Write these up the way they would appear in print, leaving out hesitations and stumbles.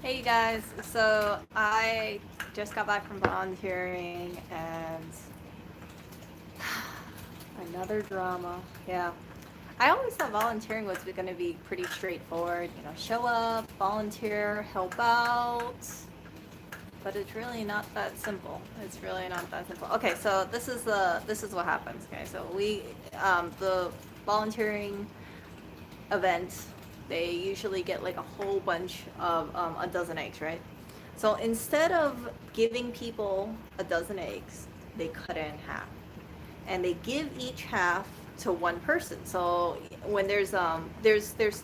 Hey you guys, so I just got back from volunteering and another drama. Yeah. I always thought volunteering was going to be pretty straightforward. You know, show up, volunteer, help out. But it's really not that simple. It's really not that simple. Okay, so this is what happens. Okay, so the volunteering event, they usually get like a whole bunch of a dozen eggs, right? So instead of giving people a dozen eggs, they cut it in half, and they give each half to one person. So when there's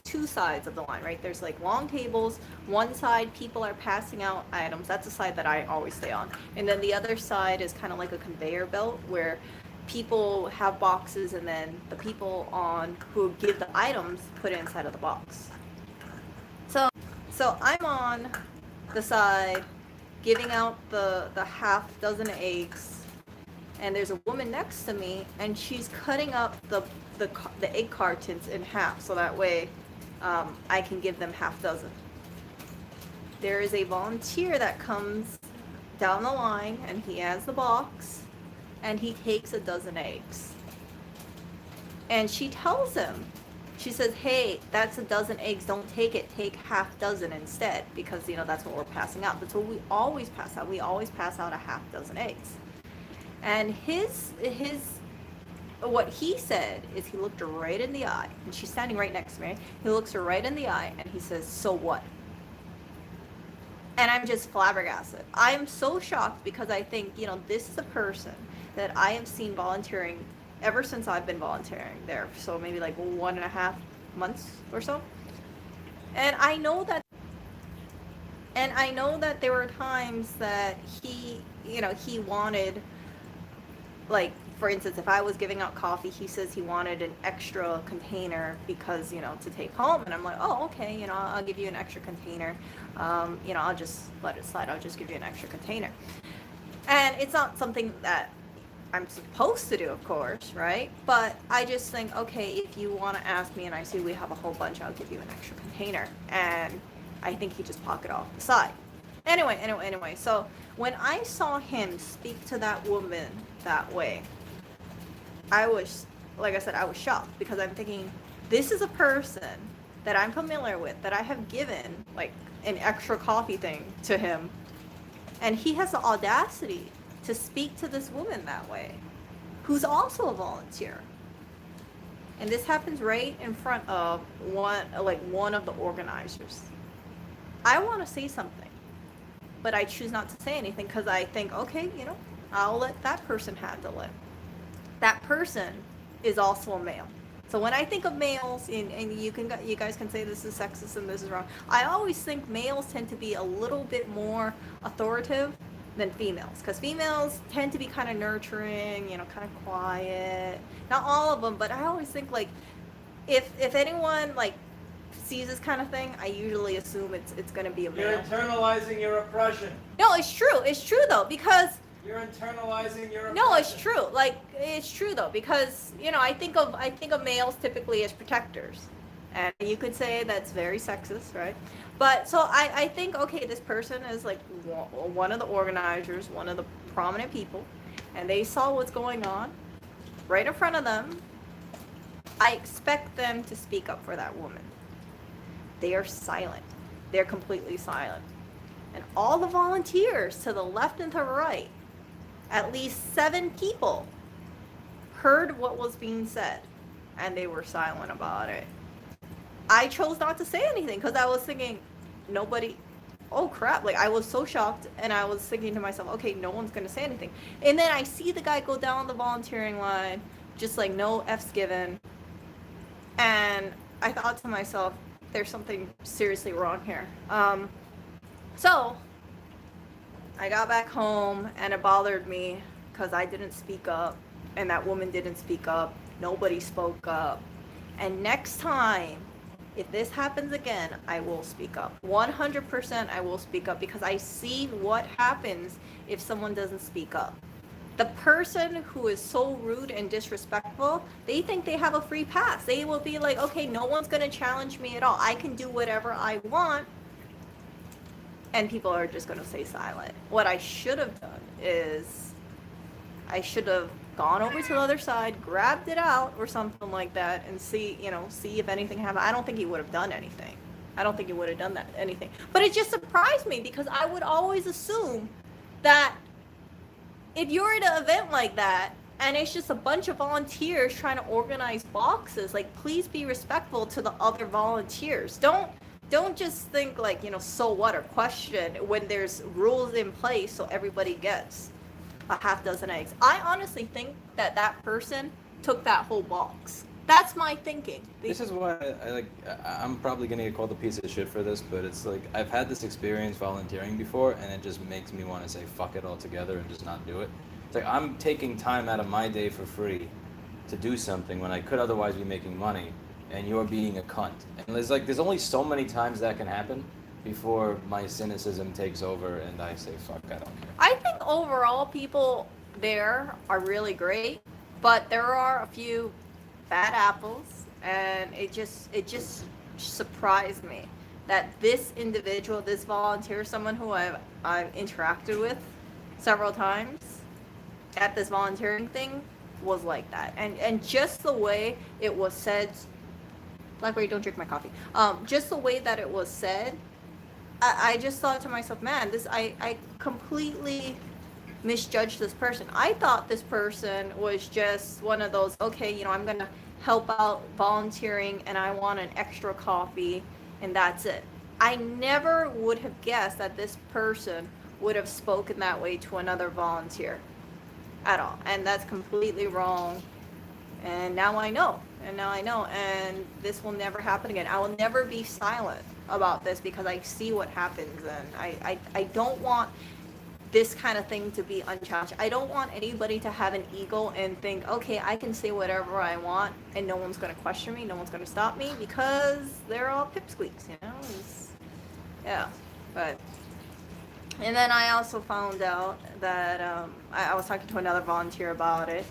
two sides of the line, right? There's like long tables. One side people are passing out items. That's the side that I always stay on. And then the other side is kind of like a conveyor belt where people have boxes, and then the people on who give the items put it inside of the box. So I'm on the side giving out the half dozen eggs, and there's a woman next to me, and she's cutting up the egg cartons in half so that way I can give them half dozen. There is a volunteer that comes down the line, and he has the box, and he takes a dozen eggs. And she tells him, she says, hey, that's a dozen eggs, don't take it, take half dozen instead, because that's what we're passing out. That's what we always pass out. We always pass out a half dozen eggs. And his what he said is, he looked her right in the eye, and she's standing right next to me. He looks her right in the eye, and he says, so what? And I'm just flabbergasted. I am so shocked, because I think, this is a person that I have seen volunteering ever since I've been volunteering there. So maybe like 1.5 months or so. And I know that there were times that he wanted, like, for instance, if I was giving out coffee, he says he wanted an extra container because, to take home. And I'm like, oh, okay, I'll give you an extra container. I'll just let it slide. I'll just give you an extra container. And it's not something that I'm supposed to do, of course, right? But I just think, okay, if you want to ask me and I see we have a whole bunch, I'll give you an extra container. And I think he just pocketed off the side. Anyway, so when I saw him speak to that woman that way, I was, like I said, I was shocked, because I'm thinking, this is a person that I'm familiar with, that I have given like an extra coffee thing to him, and he has the audacity to speak to this woman that way, who's also a volunteer. And this happens right in front of one of the organizers. I want to say something, but I choose not to say anything, because I think, okay, I'll let that person handle it. That person is also a male. So when I think of males, and you guys can say this is sexist and this is wrong, I always think males tend to be a little bit more authoritative than females, because females tend to be kind of nurturing, kind of quiet. Not all of them, but I always think, like, if anyone like sees this kind of thing, I usually assume it's going to be a male. You're internalizing your oppression. No, it's true though, because you're internalizing your oppression. No, it's true. Like, it's true though, because I think of males typically as protectors, and you could say that's very sexist, right? But so I think, okay, this person is like one of the organizers, one of the prominent people, and they saw what's going on right in front of them. I expect them to speak up for that woman. They are silent. They're completely silent. And all the volunteers to the left and to the right, at least 7 people, heard what was being said, and they were silent about it. I chose not to say anything, because I was thinking, nobody, oh crap, like, I was so shocked, and I was thinking to myself, okay, no one's going to say anything. And then I see the guy go down the volunteering line, just like no F's given, and I thought to myself, there's something seriously wrong here. So I got back home, and it bothered me, because I didn't speak up, and that woman didn't speak up. Nobody spoke up. And next time, if this happens again, I will speak up. 100% I will speak up, because I see what happens if someone doesn't speak up. The person who is so rude and disrespectful, they think they have a free pass. They will be like, okay, no one's going to challenge me at all. I can do whatever I want. and people are just going to stay silent. What I should have done is I should have gone over to the other side, grabbed it out or something like that, and see if anything happened. I don't think he would have done anything. I don't think he would have done anything. But it just surprised me because I would always assume that if you're at an event like that and it's just a bunch of volunteers trying to organize boxes, like, please be respectful to the other volunteers. Don't just think like, so what, or question when there's rules in place so everybody gets a half dozen eggs. I honestly think that person took that whole box. That's my thinking. This is why I'm probably gonna get called a piece of shit for this, but it's like I've had this experience volunteering before, and it just makes me want to say fuck it altogether and just not do it. It's like I'm taking time out of my day for free to do something when I could otherwise be making money, and you're being a cunt. And there's only so many times that can happen before my cynicism takes over and I say fuck, I don't care. I think overall people there are really great, but there are a few bad apples, and it just surprised me that this individual, this volunteer, someone who I've interacted with several times at this volunteering thing, was like that. And just the way it was said, Blackberry, don't drink my coffee. Just the way that it was said, I just thought to myself, man, I completely misjudged this person. I thought this person was just one of those, okay, I'm gonna help out volunteering and I want an extra coffee and that's it. I never would have guessed that this person would have spoken that way to another volunteer at all. And that's completely wrong. And now I know. And this will never happen again. I will never be silent about this because I see what happens, and I don't want this kind of thing to be unchallenged. I don't want anybody to have an ego and think, okay, I can say whatever I want and no one's going to question me, no one's going to stop me, because they're all pipsqueaks, yeah. But and then I also found out that I was talking to another volunteer about it,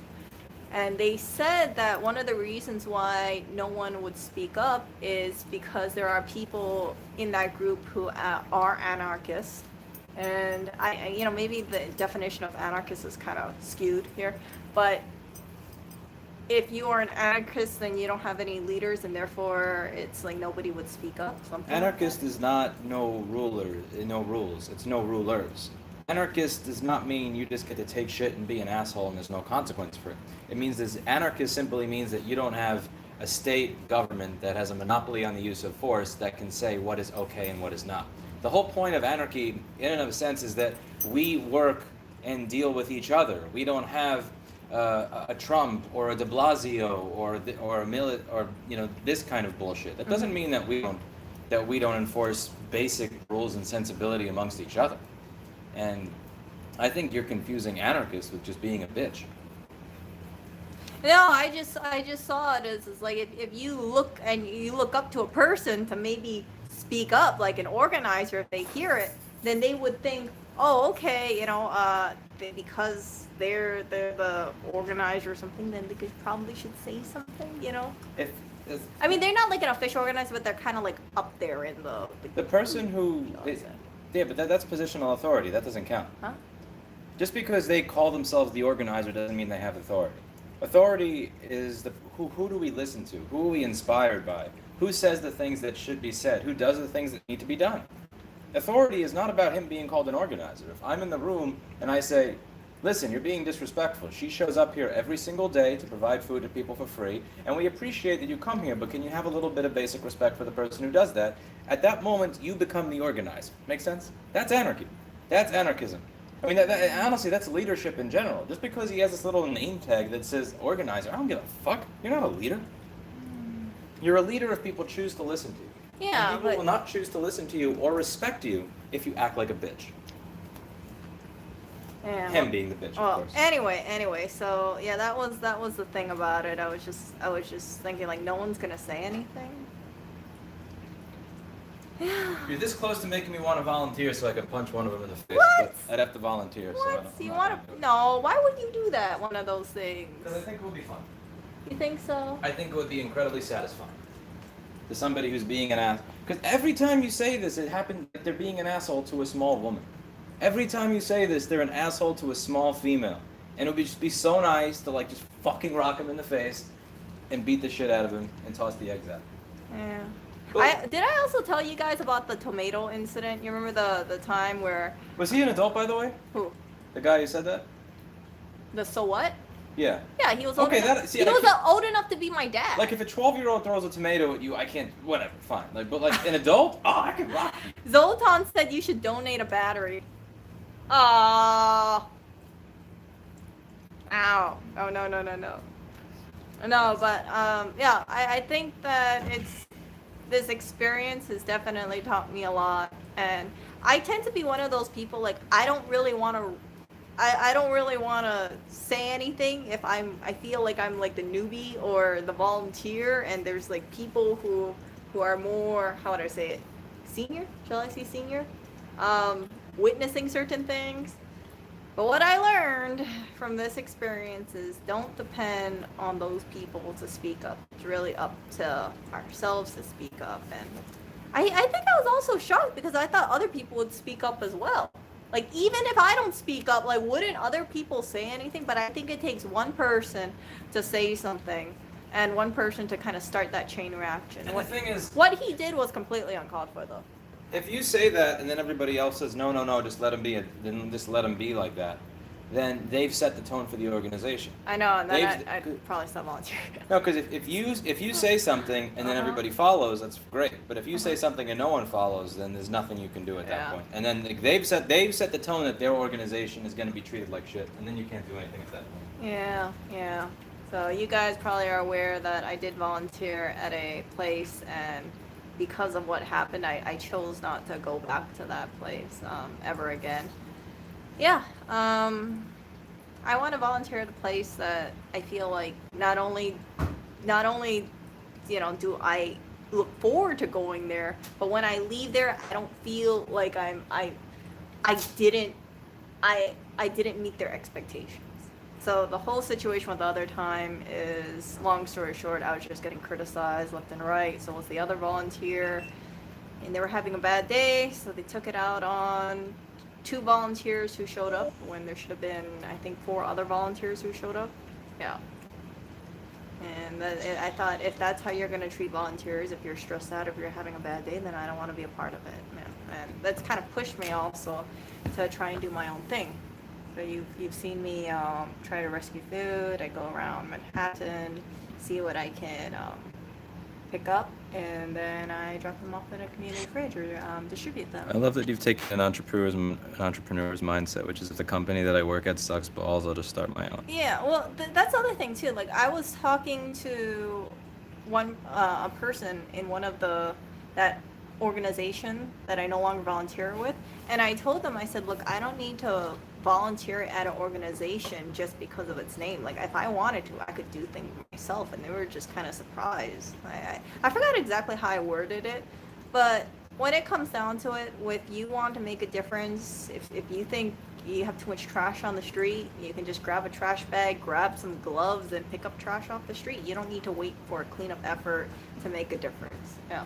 and they said that one of the reasons why no one would speak up is because there are people in that group who are anarchists. And maybe the definition of anarchist is kind of skewed here, but if you are an anarchist, then you don't have any leaders, and therefore it's like nobody would speak up. Anarchist is not no ruler, no rules. It's no rulers. Anarchist does not mean you just get to take shit and be an asshole and there's no consequence for it. It means this anarchist simply means that you don't have a state government that has a monopoly on the use of force that can say what is okay and what is not. The whole point of anarchy, in and of a sense, is that we work and deal with each other. We don't have a Trump or a De Blasio or this kind of bullshit. That doesn't mean that we don't enforce basic rules and sensibility amongst each other. And I think you're confusing anarchist with just being a bitch. No, I just saw it as like if you look up to a person to maybe speak up, like an organizer, if they hear it, then they would think, oh, okay, because they're the organizer or something, then they probably should say something, I mean, they're not like an official organizer, but they're kind of like up there in the person who yeah, but that's positional authority. That doesn't count. Huh? Just because they call themselves the organizer doesn't mean they have authority. Authority is who do we listen to? Who are we inspired by? Who says the things that should be said? Who does the things that need to be done? Authority is not about him being called an organizer. If I'm in the room and I say, listen, you're being disrespectful. She shows up here every single day to provide food to people for free, and we appreciate that you come here, but can you have a little bit of basic respect for the person who does that? At that moment, you become the organizer. Make sense? That's anarchy. That's anarchism. I mean, honestly, that's leadership in general. Just because he has this little name tag that says organizer, I don't give a fuck. You're not a leader. You're a leader if people choose to listen to you. Yeah, and people will not choose to listen to you or respect you if you act like a bitch. Yeah, Him being the bitch, of course. Anyway, so yeah, that was the thing about it. I was just thinking, like, no one's gonna say anything. Yeah. You're this close to making me want to volunteer so I can punch one of them in the face. What? But I'd have to volunteer. What? So You want to? No. Why would you do that? One of those things. Because I think it would be fun. You think so? I think it would be incredibly satisfying. to somebody who's being an ass. Because every time you say this, it happens like they're being an asshole to a small woman. Every time you say this, they're an asshole to a small female. And it would just be so nice to like just fucking rock him in the face and beat the shit out of him and toss the eggs out. Yeah. Did I also tell you guys about the tomato incident? You remember the time where... Was he an adult, by the way? Who? The guy who said that? The so what? Yeah. Yeah, he was old Okay, enough. see, he I was can't- old enough to be my dad. Like if a 12-year-old throws a tomato at you, I can't. Whatever, fine. Like, but like an adult, oh, I can rock you. Zoltan said you should donate a battery. Ow. Oh, no. No, but, yeah, I think that this experience has definitely taught me a lot. And I tend to be one of those people, like, I don't really want to say anything if I feel like I'm like the newbie or the volunteer, and there's like people who are more, how would I say it, senior? Shall I say senior? Witnessing certain things. But what I learned from this experience is don't depend on those people to speak up. It's really up to ourselves to speak up. And I think I was also shocked because I thought other people would speak up as well. Like, even if I don't speak up, like, wouldn't other people say anything? But I think it takes one person to say something and one person to kind of start that chain reaction. And the thing is, what he did was completely uncalled for, though. if you say that and then everybody else says no, just let him be, then just let him be like that, then they've set the tone for the organization. I know, and then They've- I'd probably stop volunteering. No, because if you say something and then everybody follows, that's great. But if you say something and no one follows, then there's nothing you can do at that point. And then like, they've set the tone that their organization is going to be treated like shit, and then you can't do anything at that point. Yeah. So you guys probably are aware that I did volunteer at a place, and because of what happened, I chose not to go back to that place ever again. Yeah. I want to volunteer at a place that I feel like not only do I look forward to going there, but when I leave there, I don't feel like I didn't meet their expectations. So the whole situation with the other time is, long story short, I was just getting criticized left and right. So was the other volunteer, and they were having a bad day, so they took it out on 2 volunteers who showed up when there should have been, I think, 4 other volunteers who showed up. Yeah. And I thought, if that's how you're going to treat volunteers, if you're stressed out, if you're having a bad day, then I don't want to be a part of it, man. And that's kind of pushed me also to try and do my own thing. So you've seen me try to rescue food. I go around Manhattan, see what I can pick up, and then I drop them off in a community fridge or distribute them. I love that you've taken an entrepreneur's mindset, which is if the company that I work at sucks balls, I'll just start my own. Yeah, well, that's the other thing too. Like, I was talking to a person in one of that organization that I no longer volunteer with, and I told them, I said, look, I don't need to volunteer at an organization just because of its name. Like, if I wanted to, I could do things myself, and they were just kind of surprised. I forgot exactly how I worded it, but when it comes down to it, if you want to make a difference, if you think you have too much trash on the street, you can just grab a trash bag, grab some gloves, and pick up trash off the street. You don't need to wait for a cleanup effort to make a difference. Yeah.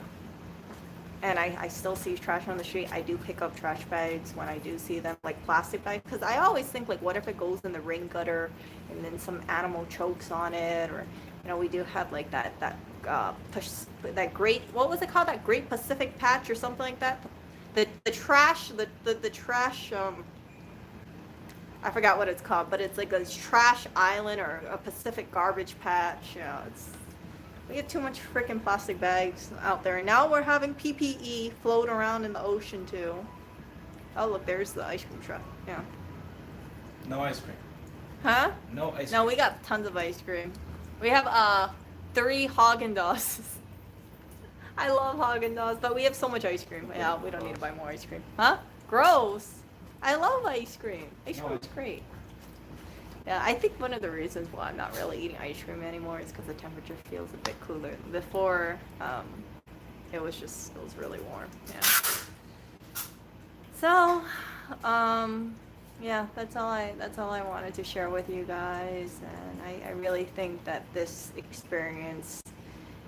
And I still see trash on the street. I do pick up trash bags when I do see them, like plastic bags, because I always think, like, what if it goes in the rain gutter and then some animal chokes on it, or, we do have like that great, what was it called, that Great Pacific Patch or something like that, the trash I forgot what it's called, but it's like a trash island or a Pacific garbage patch. We get too much freaking plastic bags out there. And now we're having PPE float around in the ocean too. Oh, look, there's the ice cream truck. Yeah. No ice cream. Huh? No ice cream. No, we got tons of ice cream. We have 3 Haagen-Dazs. I love Haagen-Dazs, but we have so much ice cream. Yeah, we don't need to buy more ice cream. Huh? Gross. I love ice cream. Ice cream is great. Yeah, I think one of the reasons why I'm not really eating ice cream anymore is because the temperature feels a bit cooler. Before, it was really warm. Yeah. So, yeah, that's all I wanted to share with you guys, and I really think that this experience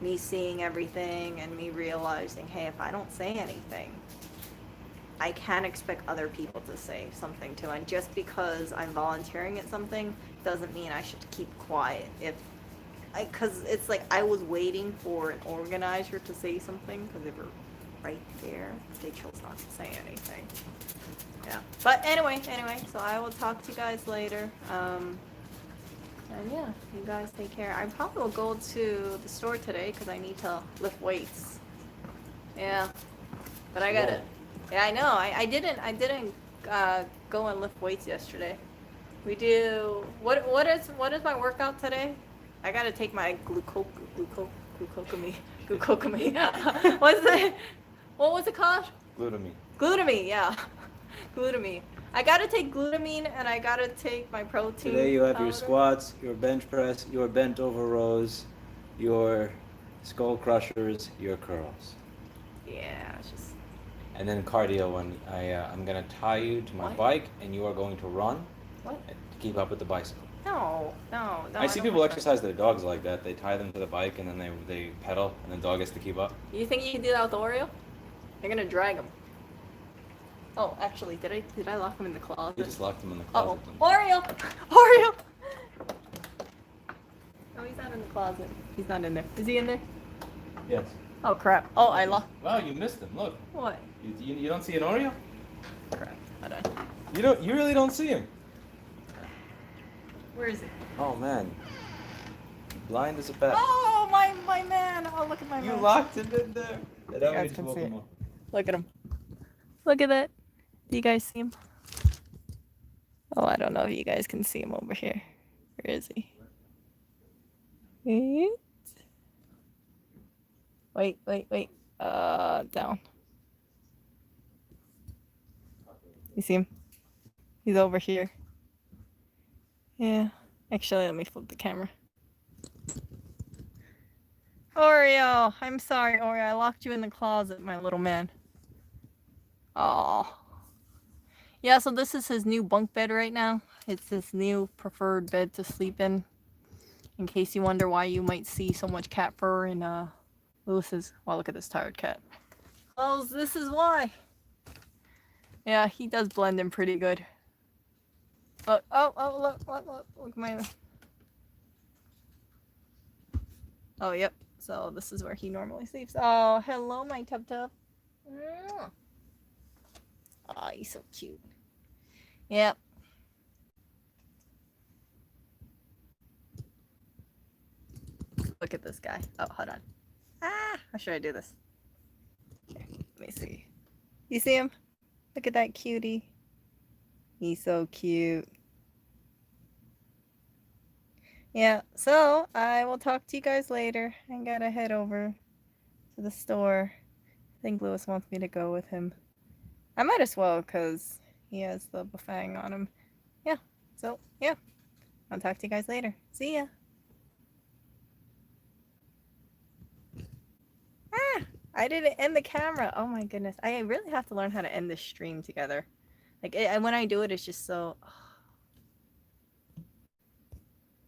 me seeing everything and me realizing, hey, if I don't say anything, I can't expect other people to say something too. And just because I'm volunteering at something doesn't mean I should keep quiet. Because it's like I was waiting for an organizer to say something because they were right there. They chose not to say anything. Yeah. But anyway, so I will talk to you guys later. And yeah, you guys take care. I probably will go to the store today because I need to lift weights. Yeah. But I gotta. Yeah, I know. I didn't go and lift weights yesterday. We do. What is my workout today? I gotta take my glucosamine. What's it? What was it called? Glutamine. Glutamine, yeah. Glutamine. I gotta take glutamine and I gotta take my protein. Today you have your powder. squats, your bench press, your bent over rows, your skull crushers, your curls. Yeah, it's just. And then cardio when I'm gonna tie you to my What? bike and you are going to run What? to keep up with the bicycle. No. I see don't people like that. exercise their dogs like that. They tie them to the bike and then they pedal and the dog has to keep up. You think you can do that with Oreo? You're gonna drag him. Oh, actually, did I lock him in the closet? You just locked them in the Oh, closet. Oreo! Oreo! No, he's not in the closet. He's not in there. Is he in there? Yes. Oh, crap. Oh, I locked. Wow, you missed him. Look. What? You don't see an Oreo? Crap. Hold on. You really don't see him. Where is he? Oh man. Blind as a bat. Oh, my man. Oh, look at my You man. locked him in there. You guys can see it. Look at him. Look at that. Do you guys see him? Oh, I don't know if you guys can see him over here. Where is he? Wait. Down. You see him? He's over here. Yeah. Actually, let me flip the camera. Oreo! I'm sorry, Oreo. I locked you in the closet, my little man. Oh. Yeah, so this is his new bunk bed right now. It's his new preferred bed to sleep in case you wonder why you might see so much cat fur in Lewis's. Wow, look at this tired cat. Well, this is why. Yeah, he does blend in pretty good. Look, look my. Oh, yep. So this is where he normally sleeps. Oh, hello, my tub. Oh, he's so cute. Yep. Look at this guy. Oh, hold on. How should I do this? Here, let me see. You see him? Look at that cutie. He's so cute. Yeah, so I will talk to you guys later. I gotta head over to the store. I think Lewis wants me to go with him. I might as well because he has the bafang on him. Yeah, so yeah. I'll talk to you guys later. See ya. I didn't end the camera. Oh my goodness. I really have to learn how to end this stream together. Like when I do it, it's just so...